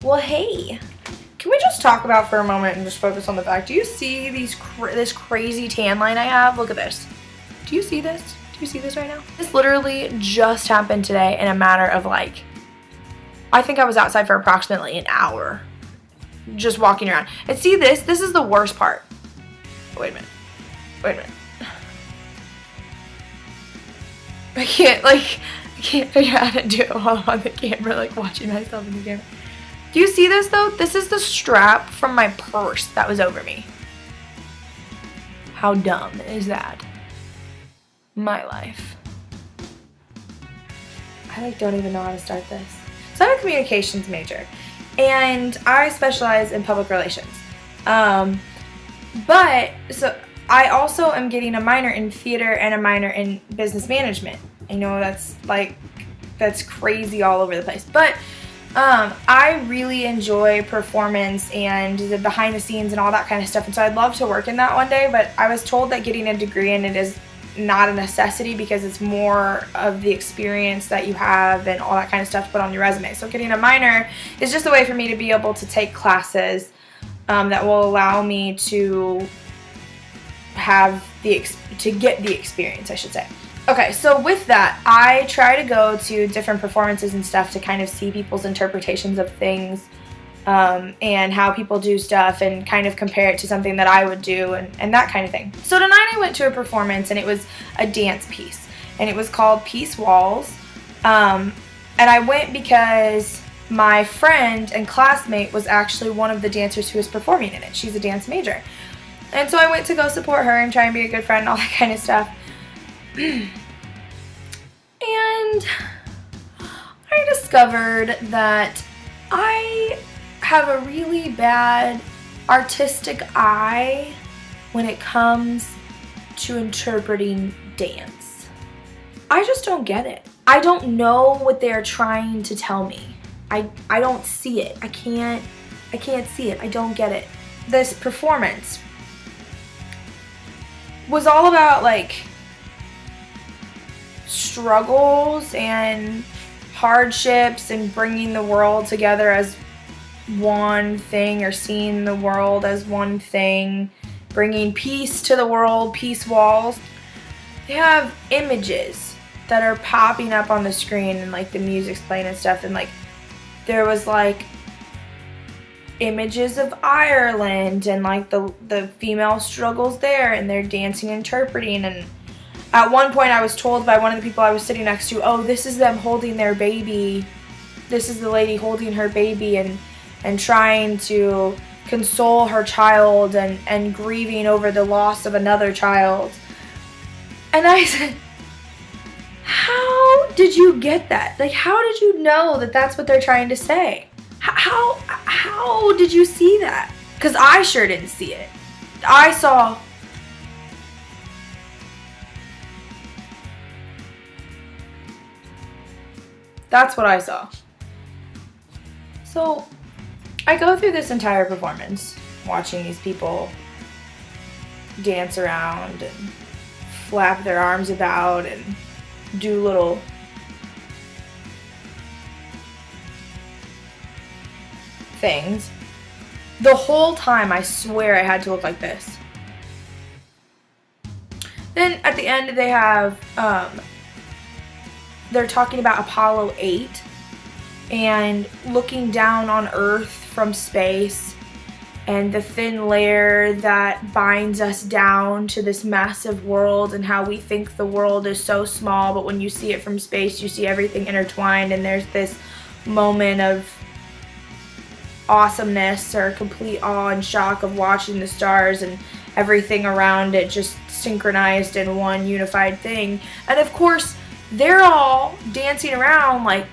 Well, hey, can we just talk about for a moment and just focus on the fact, do you see this crazy tan line I have? Look at this. Do you see this? Do you see this right now? This literally just happened today in a matter of like, I think I was outside for approximately an hour just walking around. And see this? This is the worst part. Wait a minute. Wait a minute. I can't figure out how to do it while I'm on the camera, like watching myself in the camera. Do you see this though? This is the strap from my purse that was over me. How dumb is that? My life. I don't even know how to start this. So I'm a communications major and I specialize in public relations. But so I also am getting a minor in theater and a minor in business management. I know that's crazy all over the place. But I really enjoy performance and the behind the scenes and all that kind of stuff. And so I'd love to work in that one day, but I was told that getting a degree in it is not a necessity because it's more of the experience that you have and all that kind of stuff to put on your resume. So getting a minor is just a way for me to be able to take classes that will allow me to get the experience, I should say. Okay, so with that, I try to go to different performances and stuff to kind of see people's interpretations of things and how people do stuff and kind of compare it to something that I would do and that kind of thing. So tonight I went to a performance and it was a dance piece and it was called Peace Walls. And I went because my friend and classmate was actually one of the dancers who was performing in it. She's a dance major. And so I went to go support her and try and be a good friend and all that kind of stuff. And I discovered that I have a really bad artistic eye when it comes to interpreting dance. I just don't get it. I don't know what they're trying to tell me. I don't see it. I can't see it. I don't get it. This performance was all about like struggles and hardships and bringing the world together as one thing, or seeing the world as one thing, bringing peace to the world, peace walls. They have images that are popping up on the screen and like the music's playing and stuff, and like there was like images of Ireland and like the female struggles there, and they're dancing, interpreting. And at one point I was told by one of the people I was sitting next to, oh, this is them holding their baby. This is the lady holding her baby and trying to console her child and grieving over the loss of another child. And I said, how did you get that? Like, how did you know that that's what they're trying to say? How did you see that? Because I sure didn't see it. I saw that's what I saw. So I go through this entire performance watching these people dance around and flap their arms about and do little things. The whole time I swear I had to look like this. Then at the end they have they're talking about Apollo 8 and looking down on Earth from space and the thin layer that binds us down to this massive world, and how we think the world is so small, but when you see it from space you see everything intertwined, and there's this moment of awesomeness or complete awe and shock of watching the stars and everything around it just synchronized in one unified thing. And of course they're all dancing around like,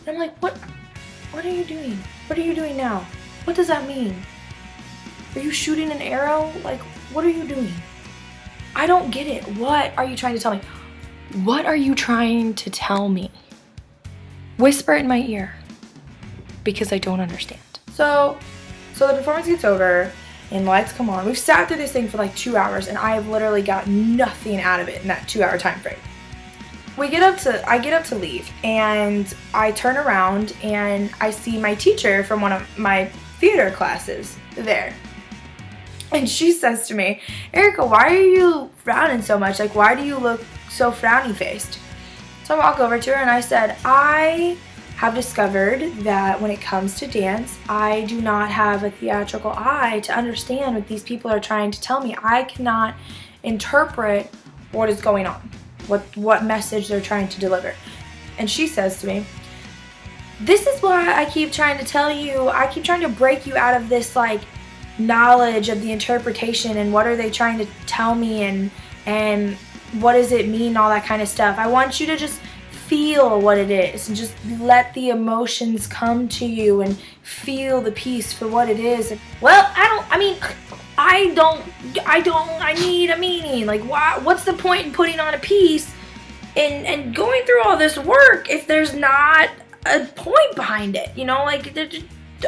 I'm like, what are you doing? What are you doing now? What does that mean? Are you shooting an arrow? Like, what are you doing? I don't get it. What are you trying to tell me? What are you trying to tell me? Whisper in my ear, because I don't understand. So the performance gets over and lights come on. We've sat through this thing for like 2 hours and I have literally got nothing out of it in that 2 hour time frame. I get up to leave, and I turn around and I see my teacher from one of my theater classes there. And she says to me, Erica, why are you frowning so much? Like, why do you look so frowny faced? So I walk over to her and I said, I have discovered that when it comes to dance, I do not have a theatrical eye to understand what these people are trying to tell me. I cannot interpret what is going on, what message they're trying to deliver. And she says to me, this is why I keep trying to tell you, I keep trying to break you out of this like knowledge of the interpretation and what are they trying to tell me and what does it mean, all that kind of stuff. I want you to just feel what it is and just let the emotions come to you and feel the piece for what it is. Well, I need a meaning. Like, what's the point in putting on a piece and going through all this work if there's not a point behind it? You know, like,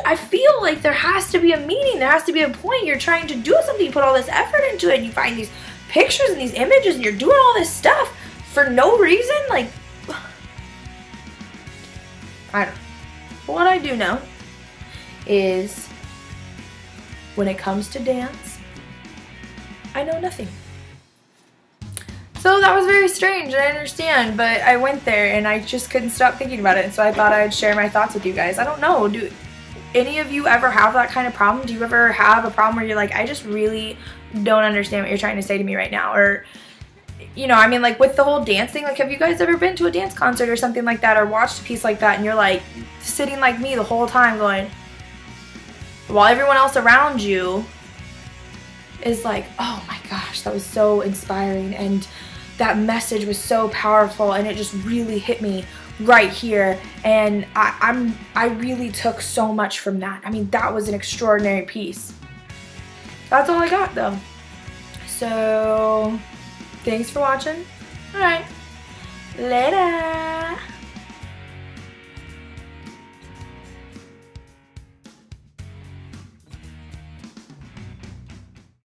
I feel like there has to be a meaning. There has to be a point. You're trying to do something. You put all this effort into it and you find these pictures and these images and you're doing all this stuff for no reason. Like, I don't know. What I do know is when it comes to dance, I know nothing. So that was very strange, I understand, but I went there and I just couldn't stop thinking about it, and so I thought I'd share my thoughts with you guys. I don't know, do any of you ever have that kind of problem? Do you ever have a problem where you're like, I just really don't understand what you're trying to say to me right now? Or, you know, I mean, like with the whole dance thing, like have you guys ever been to a dance concert or something like that, or watched a piece like that and you're like sitting like me the whole time going, while everyone else around you is like, oh my gosh, that was so inspiring and that message was so powerful and it just really hit me right here, and I really took so much from that. I mean, that was an extraordinary piece. That's all I got though. So thanks for watching. All right, later.